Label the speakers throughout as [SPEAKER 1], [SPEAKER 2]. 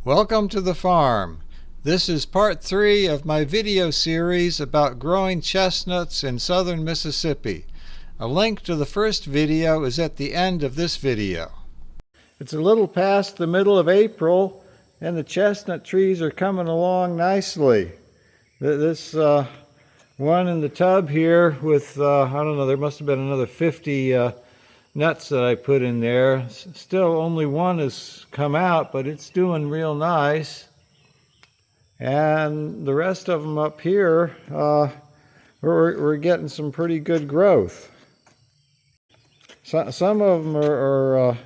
[SPEAKER 1] Welcome to the farm. This is part 3 of my video series about growing chestnuts in southern Mississippi. A link to the first video is at the end of this video. It's a little past the middle of April and the chestnut trees are coming along nicely. This one in the tub here with, I don't know, there must have been another 50 nuts that I put in there. Still only one has come out, but it's doing real nice. And the rest of them up here, we're getting some pretty good growth. So, some of them are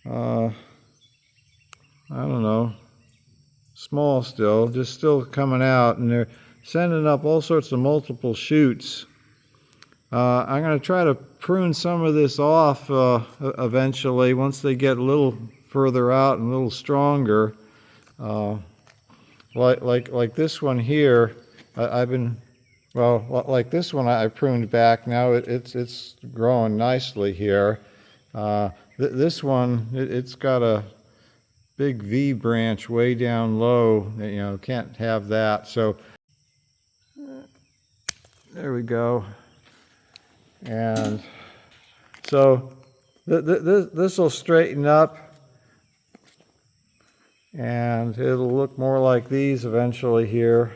[SPEAKER 1] I don't know, small still, just still coming out, and they're sending up all sorts of multiple shoots. I'm going to try to prune some of this off eventually once they get a little further out and a little stronger. Like this one here, like this one I pruned back. Now it's growing nicely here. This one, it's got a big V branch way down low. You know, can't have that. So there we go. And so this will straighten up and it'll look more like these eventually here.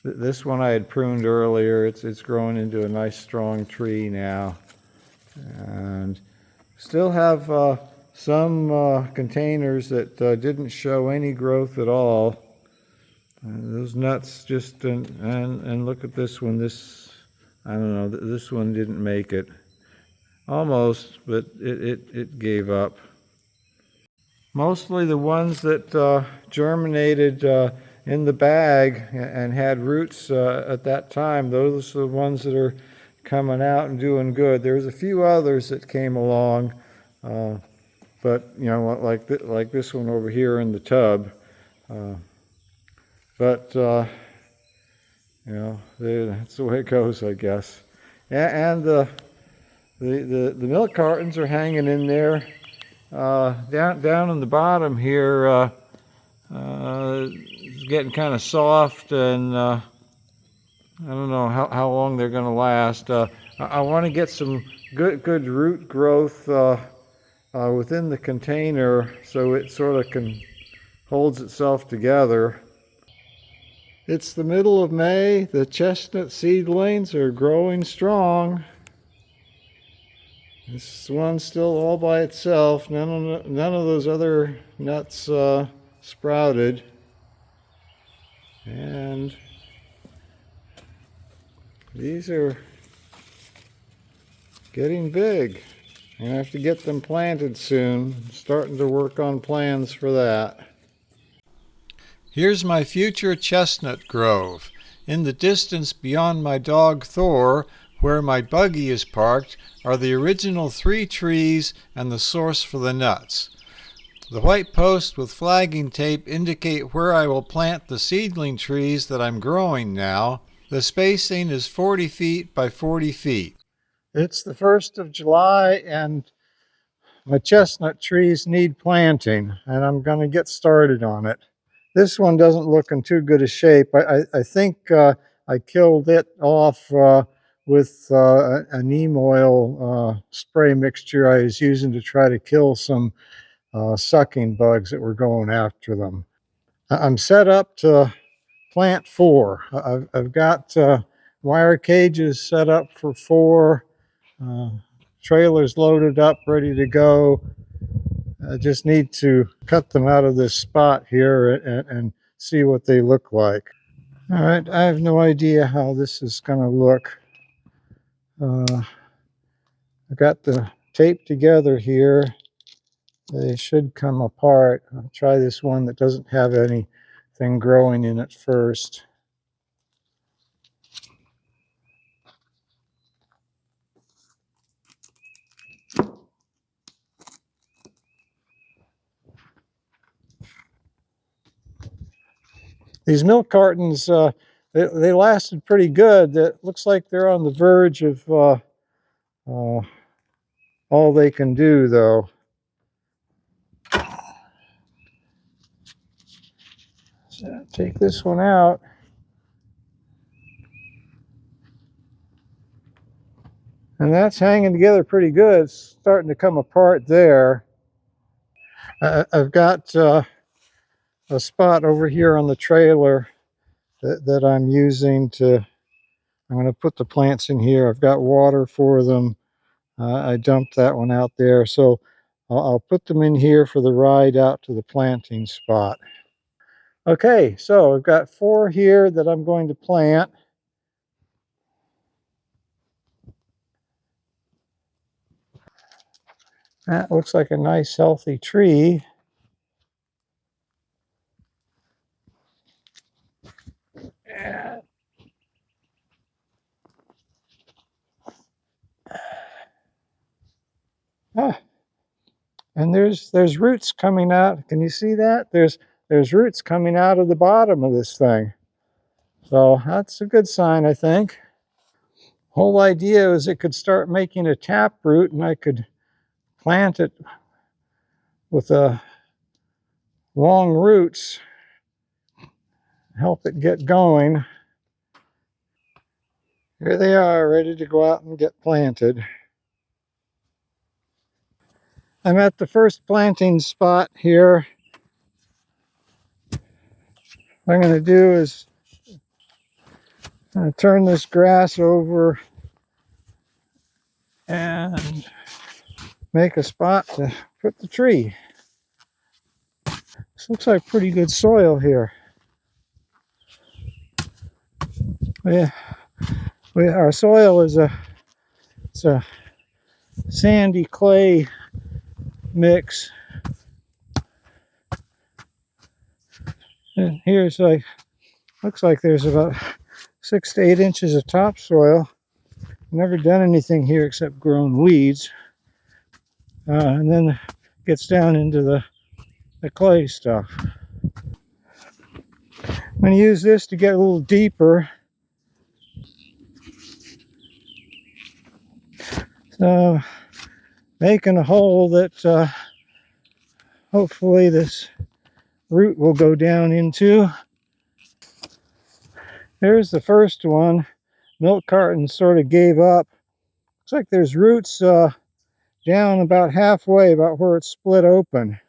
[SPEAKER 1] This one I had pruned earlier. It's growing into a nice strong tree now. And still have some containers that didn't show any growth at all. Those nuts just, and look at this one. I don't know, this one didn't make it. Almost, but it gave up. Mostly the ones that germinated in the bag and had roots at that time, those are the ones that are coming out and doing good. There's a few others that came along, but you know, like this one over here in the tub. You know, that's the way it goes, I guess. And the milk cartons are hanging in there. Down in the bottom here, it's getting kind of soft, and I don't know how long they're going to last. I want to get some good root growth within the container so it sort of holds itself together. It's the middle of May. The chestnut seedlings are growing strong. This one's still all by itself. None of those other nuts sprouted. And these are getting big. I'm gonna have to get them planted soon. I'm starting to work on plans for that. Here's my future chestnut grove. In the distance beyond my dog Thor, where my buggy is parked, are the original 3 trees and the source for the nuts. The white posts with flagging tape indicate where I will plant the seedling trees that I'm growing now. The spacing is 40 feet by 40 feet. It's the 1st of July and my chestnut trees need planting, and I'm going to get started on it. This one doesn't look in too good a shape. I think I killed it off with a neem oil spray mixture I was using to try to kill some sucking bugs that were going after them. I'm set up to plant 4. I've got wire cages set up for 4, trailers loaded up, ready to go. I just need to cut them out of this spot here and see what they look like. All right, I have no idea how this is going to look. I got the tape together here. They should come apart. I'll try this one that doesn't have anything growing in it first. These milk cartons, they lasted pretty good. It looks like they're on the verge of all they can do, though. So take this one out. And that's hanging together pretty good. It's starting to come apart there. I've got a spot over here on the trailer that I'm using to, I'm going to put the plants in here. I've got water for them. I dumped that one out there. So I'll put them in here for the ride out to the planting spot. Okay, so I've got 4 here that I'm going to plant. That looks like a nice healthy tree. Ah, and there's roots coming out. Can you see that? There's roots coming out of the bottom of this thing. So that's a good sign, I think. Whole idea is it could start making a tap root, and I could plant it with long roots, help it get going. Here they are, ready to go out and get planted. I'm at the first planting spot here. What I'm going to do is turn this grass over and make a spot to put the tree. This looks like pretty good soil here. Yeah, our soil is it's a sandy clay mix. And here's like, looks like there's about 6 to 8 inches of topsoil. Never done anything here except grown weeds. And then it gets down into the clay stuff. I'm going to use this to get a little deeper. So making a hole that hopefully this root will go down into. There's the first one. Milk carton sort of gave up. Looks like there's roots down about halfway, about where it's split open.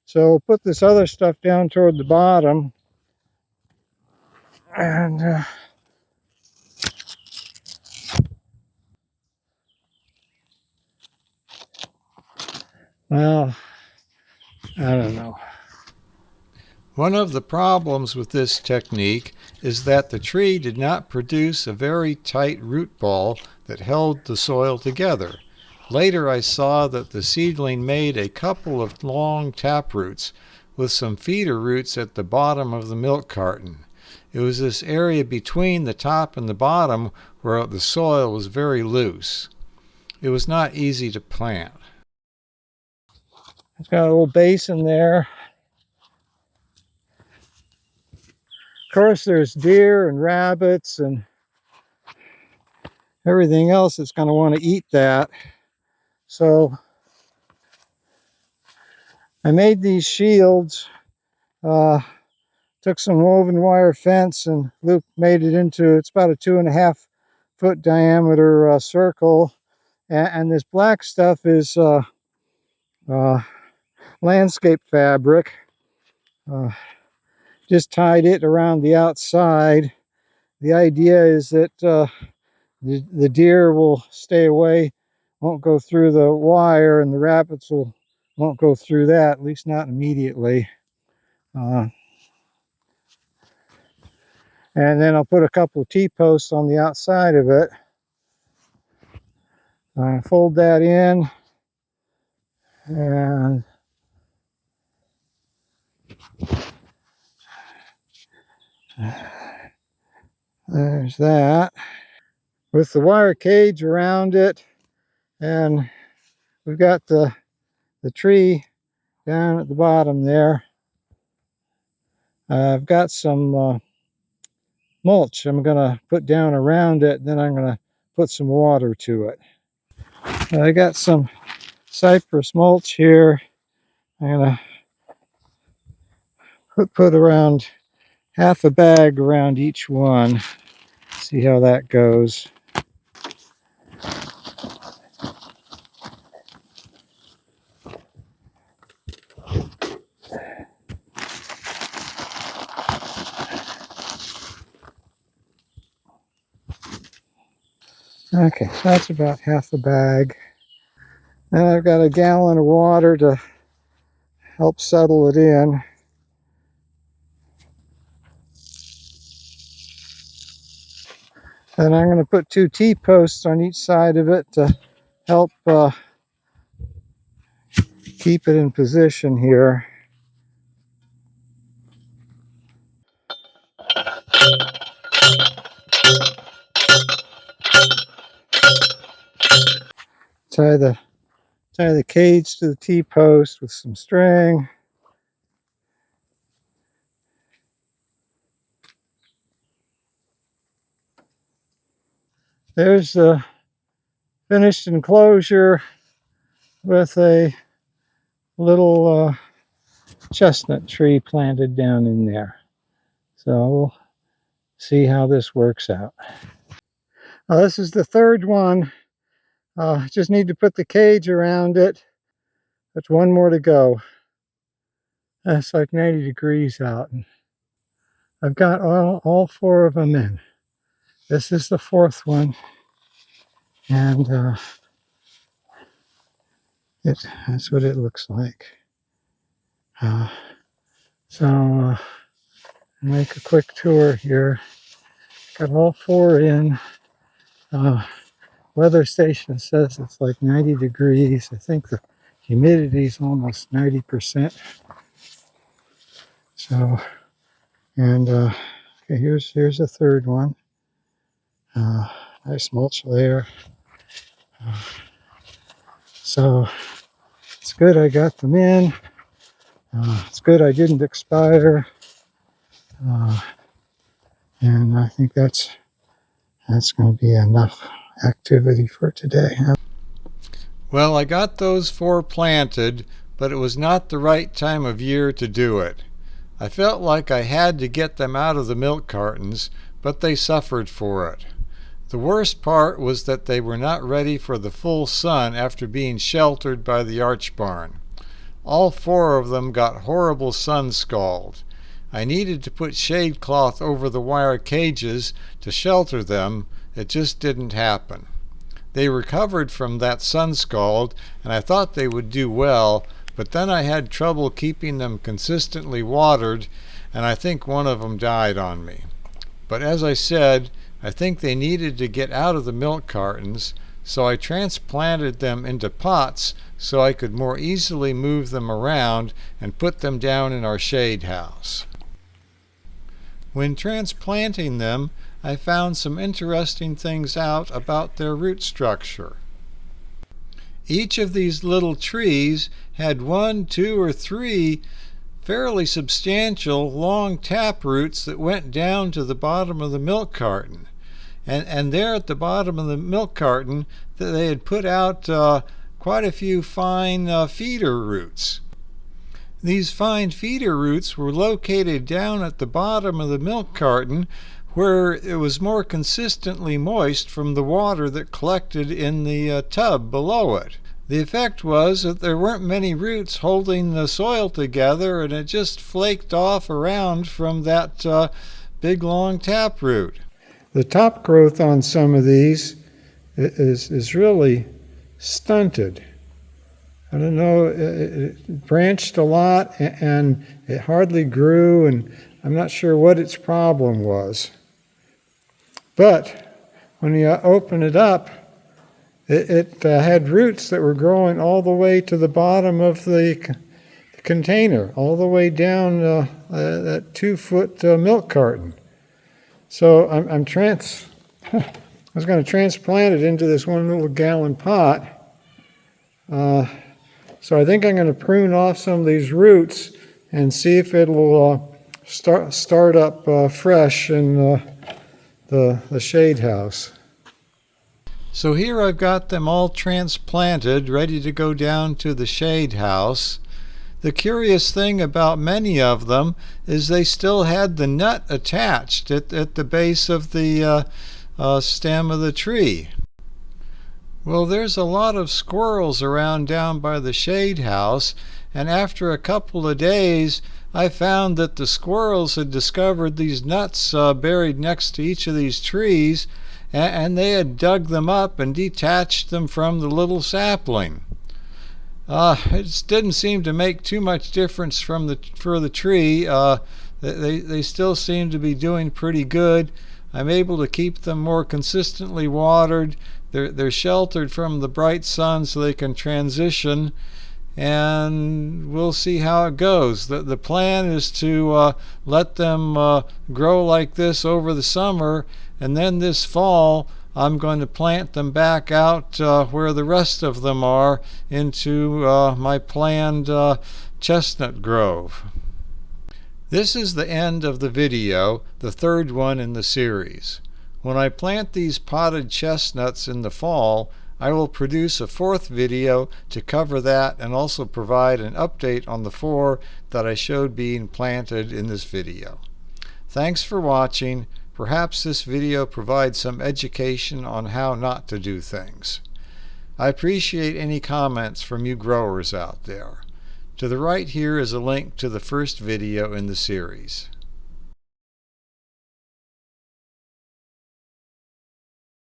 [SPEAKER 1] So we'll put this other stuff down toward the bottom. And well, I don't know. One of the problems with this technique is that the tree did not produce a very tight root ball that held the soil together. Later I saw that the seedling made a couple of long tap roots with some feeder roots at the bottom of the milk carton. It was this area between the top and the bottom where the soil was very loose. It was not easy to plant. It's got a little basin there. Of course, there's deer and rabbits and everything else that's going to want to eat that. So I made these shields, took some woven wire fence and made it into, it's about a 2.5 foot diameter circle. And this black stuff is landscape fabric. Just tied it around the outside. The idea is that the deer will stay away, won't go through the wire, and the rabbits won't go through that, at least not immediately. And then I'll put a couple of T-posts on the outside of it. Fold that in, and there's that. With the wire cage around it, and we've got the tree down at the bottom there. I've got some mulch I'm going to put down around it, then I'm going to put some water to it. I got some cypress mulch here. I'm going to put around half a bag around each one. See how that goes. Okay, so that's about half a bag. Then I've got a gallon of water to help settle it in. And I'm going to put 2 T-posts on each side of it to help keep it in position here. Tie the cage to the T-post with some string. There's the finished enclosure with a little chestnut tree planted down in there. So we'll see how this works out. This is the third one. Just need to put the cage around it. There's one more to go. It's like 90 degrees out. And I've got all 4 of them in. This is the 4th one. And that's what it looks like. So make a quick tour here. Got all 4 in. Weather station says it's like 90 degrees. I think the humidity is almost 90%. So, and okay, here's a third one. Nice mulch layer. So it's good I got them in. It's good I didn't expire. And I think that's going to be enough activity for today. Well, I got those 4 planted, but it was not the right time of year to do it. I felt like I had to get them out of the milk cartons, but they suffered for it. The worst part was that they were not ready for the full sun after being sheltered by the arch barn. All 4 of them got horrible sun scald. I needed to put shade cloth over the wire cages to shelter them. It just didn't happen. They recovered from that sun scald, and I thought they would do well, but then I had trouble keeping them consistently watered, and I think one of them died on me. But as I said, I think they needed to get out of the milk cartons, so I transplanted them into pots so I could more easily move them around and put them down in our shade house. When transplanting them, I found some interesting things out about their root structure. Each of these little trees had 1, 2, or 3 fairly substantial long tap roots that went down to the bottom of the milk carton. And there at the bottom of the milk carton, they had put out quite a few fine feeder roots. These fine feeder roots were located down at the bottom of the milk carton, where it was more consistently moist from the water that collected in the tub below it. The effect was that there weren't many roots holding the soil together, and it just flaked off around from that big long tap root. The top growth on some of these is really stunted. I don't know, it branched a lot and it hardly grew, and I'm not sure what its problem was. But when you open it up, it had roots that were growing all the way to the bottom of the container, all the way down that 2-foot milk carton. So I was going to transplant it into this 1 little gallon pot. So I think I'm going to prune off some of these roots and see if it'll start up fresh in the shade house. So here I've got them all transplanted, ready to go down to the shade house. The curious thing about many of them is they still had the nut attached at the base of the stem of the tree. Well, there's a lot of squirrels around down by the shade house, and after a couple of days I found that the squirrels had discovered these nuts buried next to each of these trees, and they had dug them up and detached them from the little sapling. It didn't seem to make too much difference for the tree. They still seem to be doing pretty good. I'm able to keep them more consistently watered. They're sheltered from the bright sun so they can transition, and we'll see how it goes. The plan is to let them grow like this over the summer, and then this fall I'm going to plant them back out where the rest of them are into my planned chestnut grove. This is the end of the video, the third one in the series. When I plant these potted chestnuts in the fall, I will produce a fourth video to cover that and also provide an update on the 4 that I showed being planted in this video. Thanks for watching. Perhaps this video provides some education on how not to do things. I appreciate any comments from you growers out there. To the right here is a link to the first video in the series.